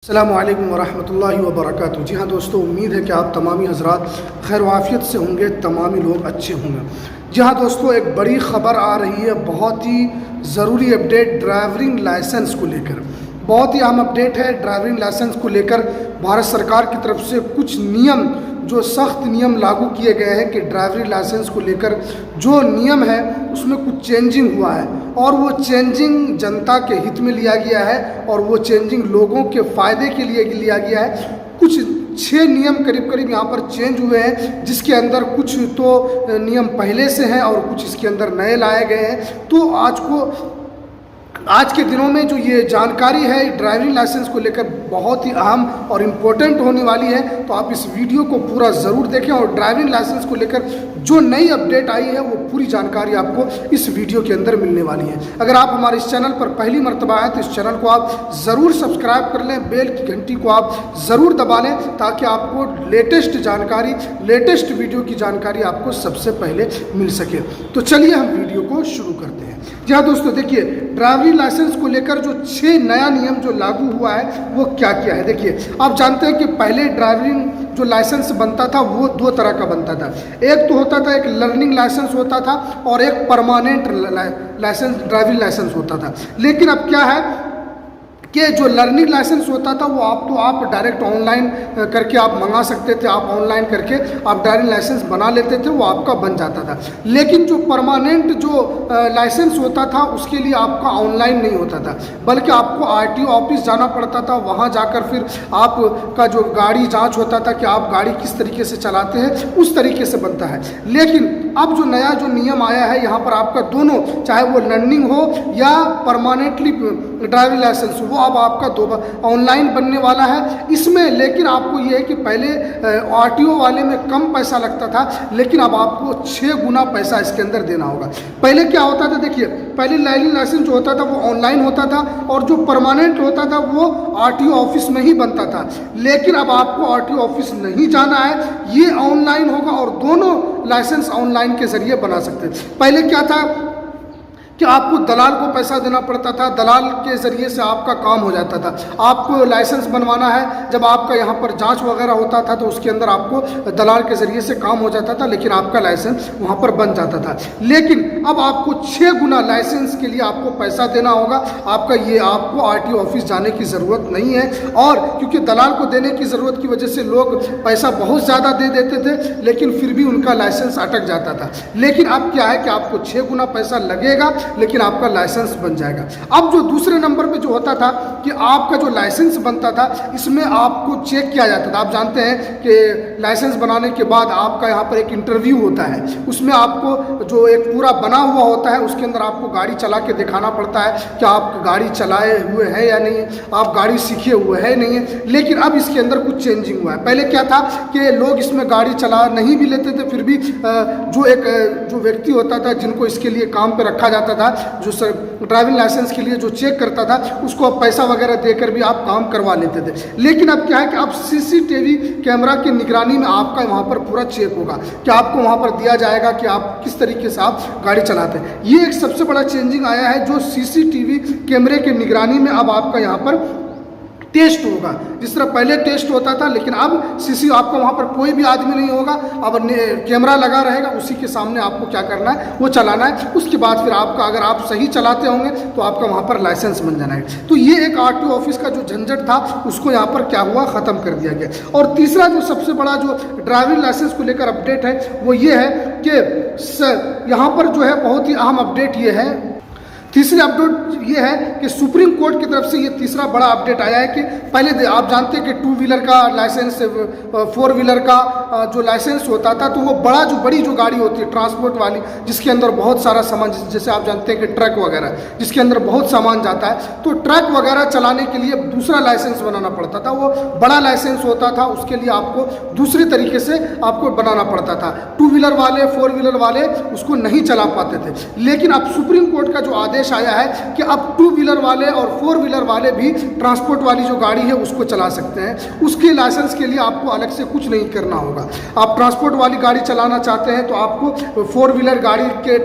अस्सलामु अलैकुम वरहमतुल्लाहि वबरकातुहू। जी हाँ दोस्तों, उम्मीद है कि आप तमामी हज़रात खैर वाफ़ियत से होंगे, तमामी लोग अच्छे होंगे। जी हाँ दोस्तों, एक बड़ी ख़बर आ रही है, बहुत ही ज़रूरी अपडेट ड्राइविंग लाइसेंस को लेकर। बहुत ही अहम अपडेट है ड्राइविंग लाइसेंस को लेकर। भारत सरकार की तरफ से कुछ नियम, जो सख्त नियम लागू किए गए हैं कि ड्राइविंग लाइसेंस को लेकर जो नियम है उसमें कुछ चेंजिंग हुआ है, और वो चेंजिंग जनता के हित में लिया गया है, और वो चेंजिंग लोगों के फ़ायदे के लिए लिया गया है। कुछ 6 नियम करीब करीब यहाँ पर चेंज हुए हैं, जिसके अंदर कुछ तो नियम पहले से हैं और कुछ इसके अंदर नए लाए गए हैं। तो आज के दिनों में जो ये जानकारी है ड्राइविंग लाइसेंस को लेकर बहुत ही अहम और इम्पोर्टेंट होने वाली है, तो आप इस वीडियो को पूरा ज़रूर देखें। और ड्राइविंग लाइसेंस को लेकर जो नई अपडेट आई है वो पूरी जानकारी आपको इस वीडियो के अंदर मिलने वाली है। अगर आप हमारे इस चैनल पर पहली मर्तबा आए तो इस चैनल को आप ज़रूर सब्सक्राइब कर लें, बेल की घंटी को आप ज़रूर दबा लें, ताकि आपको लेटेस्ट जानकारी, लेटेस्ट वीडियो की जानकारी आपको सबसे पहले मिल सके। तो चलिए हम वीडियो को शुरू करते हैं। जी हाँ दोस्तों, देखिए ड्राइविंग लाइसेंस को लेकर जो 6 नया नियम जो लागू हुआ है वो क्या क्या है। देखिए, आप जानते हैं कि पहले ड्राइविंग जो लाइसेंस बनता था वो 2 तरह का बनता था। एक तो होता था, एक लर्निंग लाइसेंस होता था, और एक परमानेंट लाइसेंस, ड्राइविंग लाइसेंस होता था। लेकिन अब क्या है कि जो लर्निंग लाइसेंस होता था वो आप डायरेक्ट ऑनलाइन करके आप मंगा सकते थे, आप ऑनलाइन करके आप ड्राइविंग लाइसेंस बना लेते थे, वो आपका बन जाता था। लेकिन जो परमानेंट जो लाइसेंस होता था उसके लिए आपका ऑनलाइन नहीं होता था, बल्कि आपको आरटीओ ऑफिस जाना पड़ता था। वहाँ जाकर फिर आपका जो गाड़ी जांच होता था कि आप गाड़ी किस तरीके से चलाते हैं, उस तरीके से बनता है। लेकिन अब जो नया जो नियम आया है, यहाँ पर आपका दोनों, चाहे वो लर्निंग हो या परमानेंटली ड्राइविंग लाइसेंस हो, वो अब आपका 2 ऑनलाइन बनने वाला है इसमें। लेकिन आपको ये है कि पहले आरटीओ वाले में कम पैसा लगता था, लेकिन अब आपको 6 गुना पैसा इसके अंदर देना होगा। पहले क्या होता था, देखिए पहले लर्निंग लाइसेंस जो होता था वो ऑनलाइन होता था, और जो परमानेंट होता था वो आरटीओ ऑफिस में ही बनता था। लेकिन अब आपको आरटीओ ऑफिस नहीं जाना है, ये ऑनलाइन होगा, और दोनों लाइसेंस ऑनलाइन के जरिए बना सकते हैं। पहले क्या था कि आपको दलाल को पैसा देना पड़ता था, दलाल के ज़रिए से आपका काम हो जाता था। आपको लाइसेंस बनवाना है, जब आपका यहाँ पर जांच वगैरह होता था तो उसके अंदर आपको दलाल के ज़रिए से काम हो जाता था, लेकिन आपका लाइसेंस वहाँ पर बन जाता था। लेकिन अब आपको 6 गुना लाइसेंस के लिए आपको पैसा देना होगा। आपको आरटीओ ऑफिस जाने की ज़रूरत नहीं है, और क्योंकि दलाल को देने की ज़रूरत की वजह से लोग पैसा बहुत ज़्यादा दे देते थे, लेकिन फिर भी उनका लाइसेंस अटक जाता था। लेकिन अब क्या है कि आपको 6 गुना पैसा लगेगा, लेकिन आपका लाइसेंस बन जाएगा। अब जो दूसरे नंबर पे जो होता था कि आपका जो लाइसेंस बनता था, इसमें आपको चेक किया जाता था। आप जानते हैं कि लाइसेंस बनाने के बाद आपका यहाँ पर एक इंटरव्यू होता है, उसमें आपको जो एक पूरा बना हुआ होता है उसके अंदर आपको गाड़ी चला के दिखाना पड़ता है कि आप गाड़ी चलाए हुए हैं या नहीं, आप गाड़ी सीखे हुए हैं नहीं है। लेकिन अब इसके अंदर कुछ चेंजिंग हुआ है। पहले क्या था कि लोग इसमें गाड़ी चला नहीं भी लेते थे, फिर भी जो व्यक्ति होता था जिनको इसके लिए काम पे रखा जाता था, जो ड्राइविंग लाइसेंस के लिए जो चेक करता था, उसको अब पैसा वगैरह देकर भी आप काम करवा लेते थे। लेकिन अब क्या है कि अब सीसीटीवी कैमरा की निगरानी में आपका वहाँ पर पूरा चेक होगा, कि आपको वहाँ पर दिया जाएगा कि आप किस तरीके से आप गाड़ी चलाते हैं। ये एक सबसे बड़ा चेंजिंग आया है, जो सीसीटीवी कैमरे की निगरानी में अब आपका यहाँ पर टेस्ट होगा। जिस तरह पहले टेस्ट होता था, लेकिन अब सीसी आपका वहाँ पर कोई भी आदमी नहीं होगा, अब कैमरा लगा रहेगा, उसी के सामने आपको क्या करना है वो चलाना है। उसके बाद फिर आपका, अगर आप सही चलाते होंगे तो आपका वहाँ पर लाइसेंस बन जाना है। तो ये एक आरटीओ ऑफिस का जो झंझट था उसको यहाँ पर क्या हुआ, ख़त्म कर दिया गया। और तीसरा जो सबसे बड़ा जो ड्राइविंग लाइसेंस को लेकर अपडेट है वो ये है कि यहाँ पर जो है बहुत ही अहम अपडेट ये है। तीसरी अपडेट ये है कि सुप्रीम कोर्ट की तरफ से ये तीसरा बड़ा अपडेट आया है कि पहले आप जानते हैं कि 2 व्हीलर का लाइसेंस, 4 व्हीलर का जो लाइसेंस होता था, तो वो बड़ी जो गाड़ी होती है ट्रांसपोर्ट वाली, जिसके अंदर बहुत सारा सामान, जैसे आप जानते हैं कि ट्रक वगैरह, जिसके अंदर बहुत सामान जाता है, तो ट्रक वगैरह चलाने के लिए दूसरा लाइसेंस बनाना पड़ता था। वो बड़ा लाइसेंस होता था, उसके लिए आपको दूसरे तरीके से आपको बनाना पड़ता था। 2 व्हीलर वाले, 4 व्हीलर वाले उसको नहीं चला पाते थे। लेकिन अब सुप्रीम कोर्ट का जो आदेश आदेश आया है कि अब 2 व्हीलर वाले और 4 व्हीलर वाले भी ट्रांसपोर्ट वाली जो गाड़ी है उसको चला सकते हैं। उसके लाइसेंस के लिए आपको अलग से कुछ नहीं करना होगा। आप ट्रांसपोर्ट वाली गाड़ी चलाना चाहते हैं तो आपको 4 व्हीलर गाड़ी के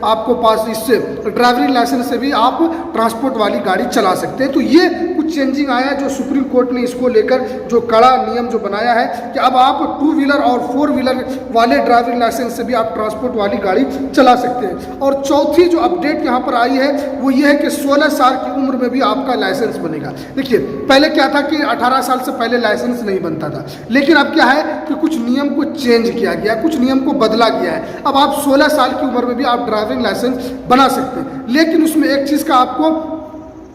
आपको पास इससे ड्राइविंग लाइसेंस से भी आप ट्रांसपोर्ट वाली गाड़ी चला सकते हैं। तो ये कुछ चेंजिंग आया है जो सुप्रीम कोर्ट ने इसको लेकर जो कड़ा नियम जो बनाया है कि अब आप 2 व्हीलर और 4 व्हीलर वाले ड्राइविंग लाइसेंस से भी आप ट्रांसपोर्ट वाली गाड़ी चला सकते हैं। और चौथी जो अपडेट यहाँ पर आई है वो ये है कि 16 साल की उम्र में भी आपका लाइसेंस बनेगा। देखिए पहले क्या था कि 18 साल से पहले लाइसेंस नहीं बनता था, लेकिन अब क्या है कि कुछ नियम को चेंज किया गया, कुछ नियम को बदला गया है। अब आप 16 साल की उम्र में भी आप ड्राइविंग लाइसेंस बना सकते हैं। लेकिन उसमें एक चीज़ का आपको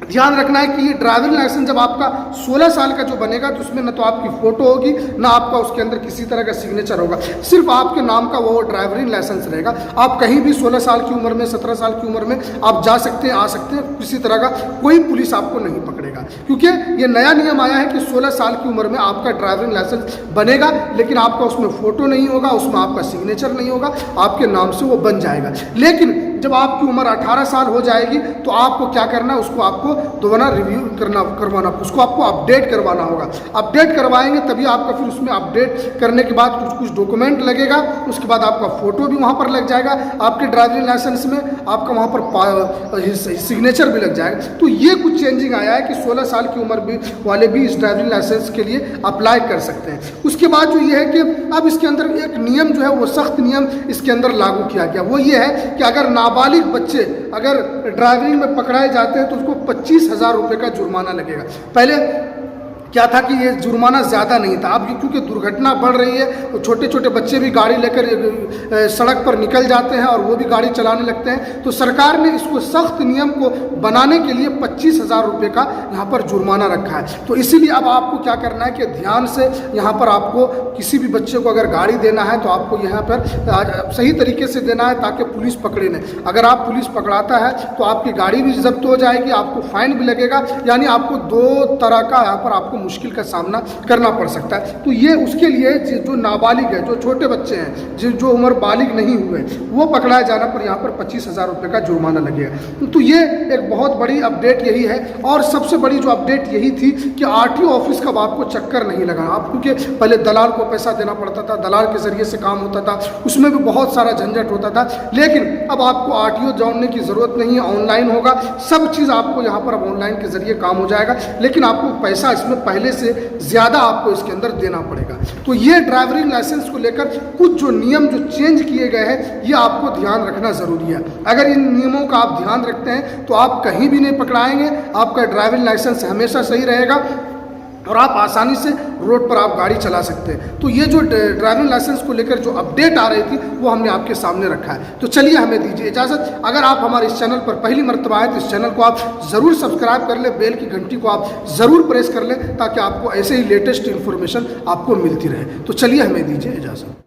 ध्यान रखना है कि ये ड्राइविंग लाइसेंस जब आपका 16 साल का जो बनेगा तो उसमें न तो आपकी फ़ोटो होगी ना आपका उसके अंदर किसी तरह का सिग्नेचर होगा, सिर्फ आपके नाम का वो ड्राइविंग लाइसेंस रहेगा। आप कहीं भी 16 साल की उम्र में 17 साल की उम्र में आप जा सकते हैं, आ सकते हैं, किसी तरह का कोई पुलिस आपको नहीं पकड़ेगा, क्योंकि ये नया नियम आया है कि 16 साल की उम्र में आपका ड्राइविंग लाइसेंस बनेगा, लेकिन आपका उसमें फ़ोटो नहीं होगा, उसमें आपका सिग्नेचर नहीं होगा, आपके नाम से वो बन जाएगा। लेकिन जब आपकी उम्र 18 साल हो जाएगी तो आपको क्या करना है, उसको आपको दोबारा रिव्यू करवाना, उसको आपको अपडेट करवाना होगा। अपडेट करवाएंगे तभी आपका फिर उसमें अपडेट करने के बाद कुछ डॉक्यूमेंट लगेगा, उसके बाद आपका फ़ोटो भी वहाँ पर लग जाएगा, आपके ड्राइविंग लाइसेंस में आपका वहाँ पर सिग्नेचर भी लग जाएगा। तो ये कुछ चेंजिंग आया है कि 16 साल की उम्र वाले भी इस ड्राइविंग लाइसेंस के लिए अप्लाई कर सकते हैं। उसके बाद जो ये है कि अब इसके अंदर एक नियम जो है वो सख्त नियम इसके अंदर लागू किया गया। वो ये है कि अगर नाबालिग बच्चे अगर ड्राइविंग में पकड़ाए जाते हैं तो उसको 25,000 रुपये का जुर्माना लगेगा। पहले क्या था कि ये जुर्माना ज़्यादा नहीं था, अब क्योंकि दुर्घटना बढ़ रही है तो छोटे छोटे बच्चे भी गाड़ी लेकर सड़क पर निकल जाते हैं और वो भी गाड़ी चलाने लगते हैं, तो सरकार ने इसको सख्त नियम को बनाने के लिए 25,000 रुपये का यहाँ पर जुर्माना रखा है। तो इसीलिए अब आपको क्या करना है कि ध्यान से यहाँ पर आपको किसी भी बच्चे को अगर गाड़ी देना है तो आपको यहाँ पर सही तरीके से देना है ताकि पुलिस पकड़े नहीं। अगर आप पुलिस पकड़ाता है तो आपकी गाड़ी भी जब्त हो जाएगी, आपको फाइन भी लगेगा, यानी आपको 2 तरह का यहाँ पर आपको मुश्किल का सामना करना पड़ सकता है। तो ये उसके लिए जो नाबालिग है, जो छोटे बच्चे हैं, जो उम्र बालिग नहीं हुए, वो पकड़ाए जाने पर यहाँ पर 25,000 रुपये का जुर्माना लगेगा। तो ये एक बहुत बड़ी अपडेट यही है। और सबसे बड़ी जो अपडेट यही थी कि RTO ऑफिस का आपको चक्कर नहीं लगा। आप क्योंकि पहले दलाल को पैसा देना पड़ता था, दलाल के जरिए से काम होता था, उसमें भी बहुत सारा झंझट होता था, लेकिन अब आपको RTO जोड़ने की ज़रूरत नहीं है, ऑनलाइन होगा, सब चीज़ आपको यहाँ पर अब ऑनलाइन के जरिए काम हो जाएगा। लेकिन आपको पैसा इसमें पहले से ज़्यादा आपको इसके अंदर देना पड़ेगा। तो ये ड्राइविंग लाइसेंस को लेकर कुछ जो नियम जो चेंज किए गए हैं ये आपको ध्यान रखना ज़रूरी है। अगर इन नियमों का आप ध्यान रखते हैं तो आप कहीं भी नहीं पकड़ाएंगे, आपका ड्राइविंग लाइसेंस हमेशा सही रहेगा और आप आसानी से रोड पर आप गाड़ी चला सकते हैं। तो ये जो ड्राइविंग लाइसेंस को लेकर जो अपडेट आ रही थी वो हमने आपके सामने रखा है। तो चलिए हमें दीजिए इजाज़त। अगर आप हमारे इस चैनल पर पहली मर्तबा आए तो इस चैनल को आप ज़रूर सब्सक्राइब कर लें, बेल की घंटी को आप ज़रूर प्रेस कर लें ताकि आपको ऐसे ही लेटेस्ट इन्फॉर्मेशन आपको मिलती रहे। तो चलिए हमें दीजिए इजाज़त।